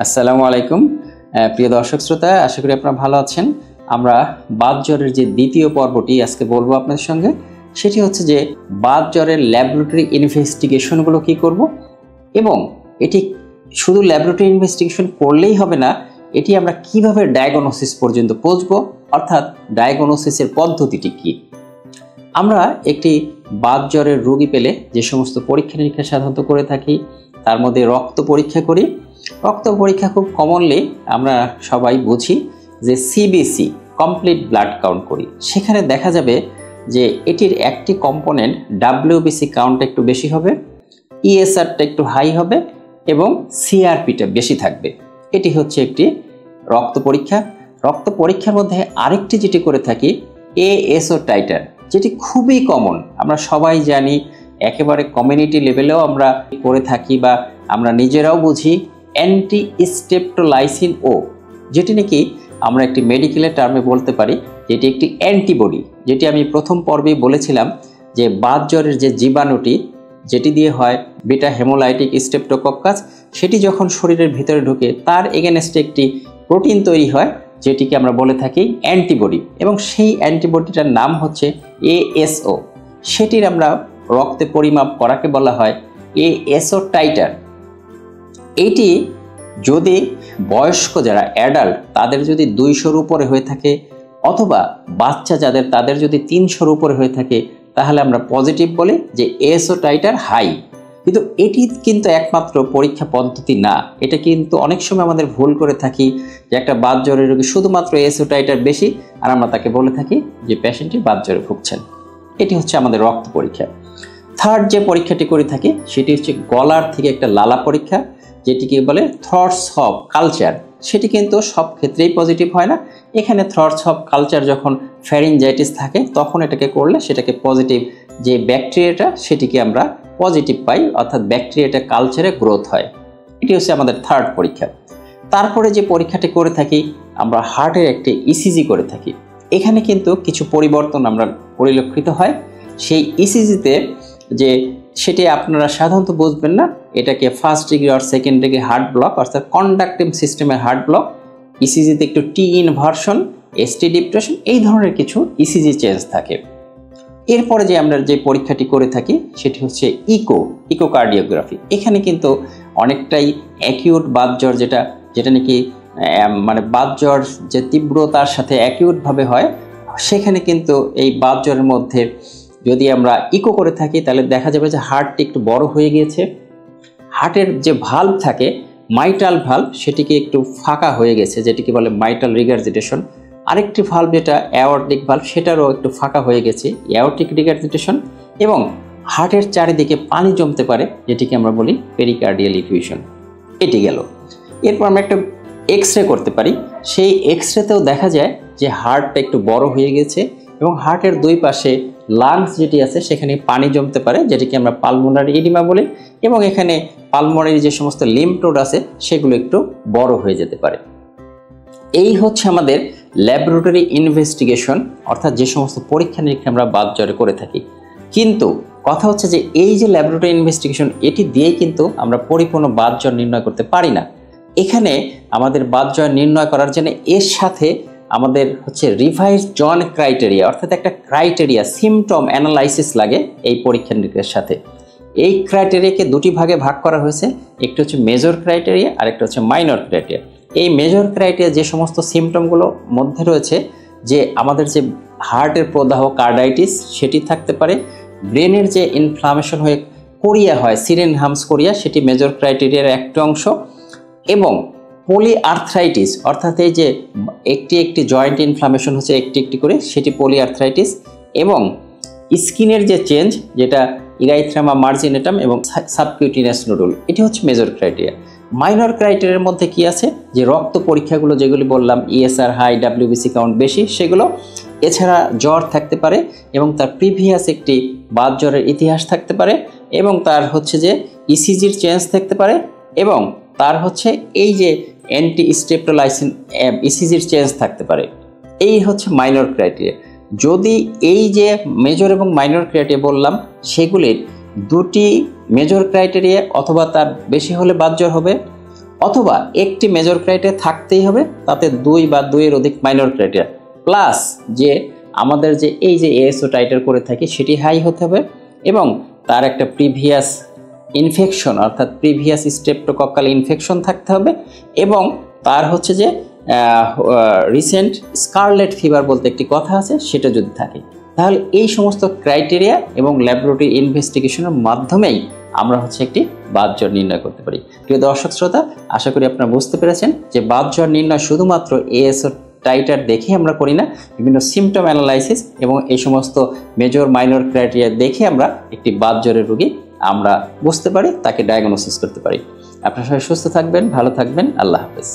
আসসালামু আলাইকুম প্রিয় দর্শক শ্রোতা, আশা করি আপনারা ভালো আছেন। আমরা বাত জ্বরের যে দ্বিতীয় পর্বটি আজকে বলবো আপনাদের সঙ্গে, সেটি হচ্ছে যে বাত জ্বরের ল্যাবরেটরি ইনভেস্টিগেশনগুলো কি করব, এবং এটি শুধু ল্যাবরেটরি ইনভেস্টিগেশন করলেই হবে না, এটি আমরা কিভাবে ডায়াগনোসিস পর্যন্ত পৌঁছবো, অর্থাৎ ডায়াগনোসিসের পদ্ধতিটি কি। আমরা একটি বাত জ্বরের রোগী পেলে যে সমস্ত পরীক্ষা নিরীক্ষা সাধারণত করে থাকি, তার মধ্যে রক্ত পরীক্ষা করি। রক্ত পরীক্ষা খুব কমনলি আমরা সবাই বুঝি যে সিবিসি, কমপ্লিট ব্লাড কাউন্ট করি। সেখানে দেখা যাবে যে এটির একটি কম্পোনেন্ট ডাব্লিউবিসি কাউন্টটা একটু বেশি হবে, ইএসআরটা একটু হাই হবে এবং সিআরপিটা বেশি থাকবে। এটি হচ্ছে একটি রক্ত পরীক্ষা। রক্ত পরীক্ষার মধ্যে আরেকটি যেটি করে থাকি এএসও টাইটার, যেটি খুবই কমন, আমরা সবাই জানি, একেবারে কমিউনিটি লেভেলেও আমরা করে থাকি বা আমরা নিজেরাও বুঝি, অ্যান্টি স্টেপটোলাইসিন ও, যেটি নাকি আমরা একটি মেডিকেলের টার্মে বলতে পারি যেটি একটি অ্যান্টিবডি, যেটি আমি প্রথম পর্বেই বলেছিলাম যে বাত জ্বরের যে জীবাণুটি যেটি দিয়ে হয় বিটা হেমোলাইটিক স্ট্রেপ্টোকক্কাস, সেটি যখন শরীরের ভিতরে ঢুকে তার এগেনস্টে একটি প্রোটিন তৈরি হয় যেটিকে আমরা বলে থাকি অ্যান্টিবডি, এবং সেই অ্যান্টিবডিটার নাম হচ্ছে এএসও। সেটির আমরা রক্তে পরিমাপ করাকে বলা হয় এএসও টাইটার। এইটি যদি বয়স্ক যারা অ্যাডাল্ট তাদের যদি 200-র উপরে হয়ে থাকে, অথবা বাচ্চা যাদের তাদের যদি 300-র উপরে হয়ে থাকে, তাহলে আমরা পজিটিভ বলি যে এএসও টাইটার হাই। কিন্তু এটি কিন্তু একমাত্র পরীক্ষা পদ্ধতি না। এটা কিন্তু অনেক সময় আমাদের ভুল করে থাকি যে একটা বাত জ্বরের রোগী শুধুমাত্র এএসও টাইটার বেশি, আর আমরা তাকে বলে থাকি যে পেশেন্টটি বাত জ্বরে ভুগছেন। এটি হচ্ছে আমাদের রক্ত পরীক্ষা। থার্ড যে পরীক্ষাটি করে থাকি সেটি হচ্ছে গলার থেকে একটা লালা পরীক্ষা, যেটিকে বলে থ্রটস হব কালচার। সেটি কিন্তু সব ক্ষেত্রেই পজিটিভ হয় না। এখানে থ্রটস হব কালচার যখন ফ্যারিনজাইটিস থাকে তখন এটাকে করলে সেটাকে পজিটিভ, যে ব্যাকটেরিয়াটা সেটিকে আমরা পজিটিভ পাই, অর্থাৎ ব্যাকটেরিয়াটা কালচারে গ্রোথ হয়। এটি হচ্ছে আমাদের থার্ড পরীক্ষা। তারপরে যে পরীক্ষাটি করে থাকি আমরা হার্টের একটি ইসিজি করে থাকি। এখানে কিন্তু কিছু পরিবর্তন আমরা পরিলক্ষিত হয়। সেই ইসিজিতে যে সেটি আপনারা সাধারণত বুঝবেন না, এটাকে ফার্স্ট ডিগ্রি আর সেকেন্ড ডিগ্রি হার্ট ব্লক, অর্থাৎ কন্ডাক্টিভ সিস্টেমের হার্ট ব্লক। ইসিজিতে একটু টি ইনভার্সন, এসটি ডিপ্রেশন, এই ধরনের কিছু ইসিজি চেঞ্জ থাকে। এরপরে যে আমরা যে পরীক্ষাটি করে থাকি সেটি হচ্ছে ইকোকার্ডিওগ্রাফি। এখানে কিন্তু অনেকটাই অ্যাকিউট বাত জ্বর, যেটা নাকি মানে বাত জ্বর যে তীব্রতার সাথে অ্যাকিউটভাবে হয়, সেখানে কিন্তু এই বাত জ্বরের মধ্যে যদি আমরা ইকো করে থাকি তাহলে দেখা যাবে যে হার্টটি একটু বড় হয়ে গিয়েছে। হার্টের যে ভাল্ব থাকে মাইটাল ভাল্ব, সেটিকে একটু ফাঁকা হয়ে গেছে, যেটিকে বলে মাইটাল রিগার্জিটেশন। আরেকটি ভাল্ব যেটা অ্যাওর্টিক ভাল্ব, সেটারও একটু ফাঁকা হয়ে গেছে, অ্যাওর্টিক রিগার্জিটেশন। এবং হার্টের চারিদিকে পানি জমতে পারে, যেটিকে আমরা বলি পেরিকার্ডিয়াল ইফিউশন। এটি গেল। এরপর আমরা একটা এক্স রে করতে পারি। সেই এক্স রেতেও দেখা যায় যে হার্টটা একটু বড় হয়ে গেছে এবং হার্টের দুই পাশে লাংস যেটি আছে সেখানে পানি জমতে পারে, যেটিকে আমরা পালমোনারি এডিমা বলি, এবং এখানে পালমোনারি যে সমস্ত লিম্ফ নোড আছে সেগুলো একটু বড় হয়ে যেতে পারে। এই হচ্ছে আমাদের ল্যাবরেটরি ইনভেস্টিগেশন, অর্থাৎ যে সমস্ত পরীক্ষা নিরীক্ষা আমরা বাত জ্বরে করে থাকি। কিন্তু কথা হচ্ছে যে এই যে ল্যাবরেটরি ইনভেস্টিগেশন, এটি দিয়েই কিন্তু আমরা পরিপূর্ণ বাত জ্বর নির্ণয় করতে পারি না। এখানে আমাদের বাত জ্বর নির্ণয় করার জন্য এর সাথে আমাদের হচ্ছে রিভাইজ জন ক্রাইটেরিয়া, অর্থাৎ একটা ক্রাইটেরিয়া সিমটম অ্যানালাইসিস লাগে এই পরীক্ষা নিরীক্ষার সাথে। এই ক্রাইটেরিয়াকে দুটি ভাগে ভাগ করা হয়েছে, একটি হচ্ছে মেজর ক্রাইটেরিয়া আর একটা হচ্ছে মাইনর ক্রাইটেরিয়া। এই মেজর ক্রাইটেরিয়া যে সমস্ত সিমটমগুলো মধ্যে রয়েছে, যে আমাদের যে হার্টের প্রদাহ কার্ডাইটিস সেটি থাকতে পারে, ব্রেনের যে ইনফ্লামেশন হয়ে কোরিয়া হয়, সিরেনহামস কোরিয়া, সেটি মেজর ক্রাইটেরিয়ার একটি অংশ, এবং পলিআর্থ্রাইটিস, অর্থাৎ এই যে একটি জয়েন্ট ইনফ্লামেশন হচ্ছে একটি করে, সেটি পলিআর্থ্রাইটিস, এবং স্কিনের যে চেঞ্জ, যেটা ইরাইথ্রামা মার্জিনেটাম এবং সাবকিউটিনিয়াস নোডুল, এটি হচ্ছে মেজর ক্রাইটেরিয়া। মাইনর ক্রাইটেরিয়ার মধ্যে কি আছে, যে রক্ত পরীক্ষাগুলো যেগুলি বললাম, ইএসআর হাই, ডাব্লিউবিসি কাউন্ট বেশি, সেগুলো। এছাড়া জ্বর থাকতে পারে এবং তার প্রিভিয়াস একটি বাত জ্বরের ইতিহাস থাকতে পারে, এবং তার হচ্ছে যে ইসিজির চেঞ্জ থাকতে পারে, এবং তার হচ্ছে এই যে অ্যান্টি স্টেপটোলাইসিন ইসিজির চেঞ্জ থাকতে পারে। এই হচ্ছে মাইনর ক্রাইটেরিয়া। যদি এই যে মেজর এবং মাইনর ক্রাইটেরিয়া বললাম সেগুলির দুটি মেজর ক্রাইটেরিয়া অথবা তার বেশি হলে বাত জ্বর হবে, অথবা একটি মেজর ক্রাইটেরিয়া থাকতেই হবে, তাতে 2 বা 2 এর অধিক মাইনর ক্রাইটেরিয়া, প্লাস যে আমাদের যে এই যে এএসও টাইটার করে থাকি সেটি হাই হতে হবে এবং তার একটা প্রিভিয়াস ইনফেকশন অর্থাৎ প্রিভিয়াস স্ট্রেপ্টোকক্কাল ইনফেকশন থাকতে হবে এবং তার হচ্ছে যে রিসেন্ট স্কারলেট ফিভার বলতে একটি কথা আছে সেটা যদি থাকে, তাহলে এই সমস্ত ক্রাইটেরিয়া এবং ল্যাবরেটরি ইনভেস্টিগেশনের মাধ্যমেই আমরা হচ্ছে একটি বাতজ্বর নির্ণয় করতে পারি। প্রিয় দর্শক শ্রোতা, আশা করি আপনারা বুঝতে পেরেছেন যে বাতজ্বর নির্ণয় শুধুমাত্র এএসও টাইটার দেখে আমরা করি না, বিভিন্ন সিমটম অ্যানালাইসিস এবং এই সমস্ত মেজর মাইনর ক্রাইটেরিয়া দেখে আমরা একটি বাতজ্বরের রোগী আমরা বুঝতে পারি, তাকে ডায়াগনোসিস করতে পারি। আপনারা সবাই সুস্থ থাকবেন, ভালো থাকবেন, আল্লাহ হাফেজ।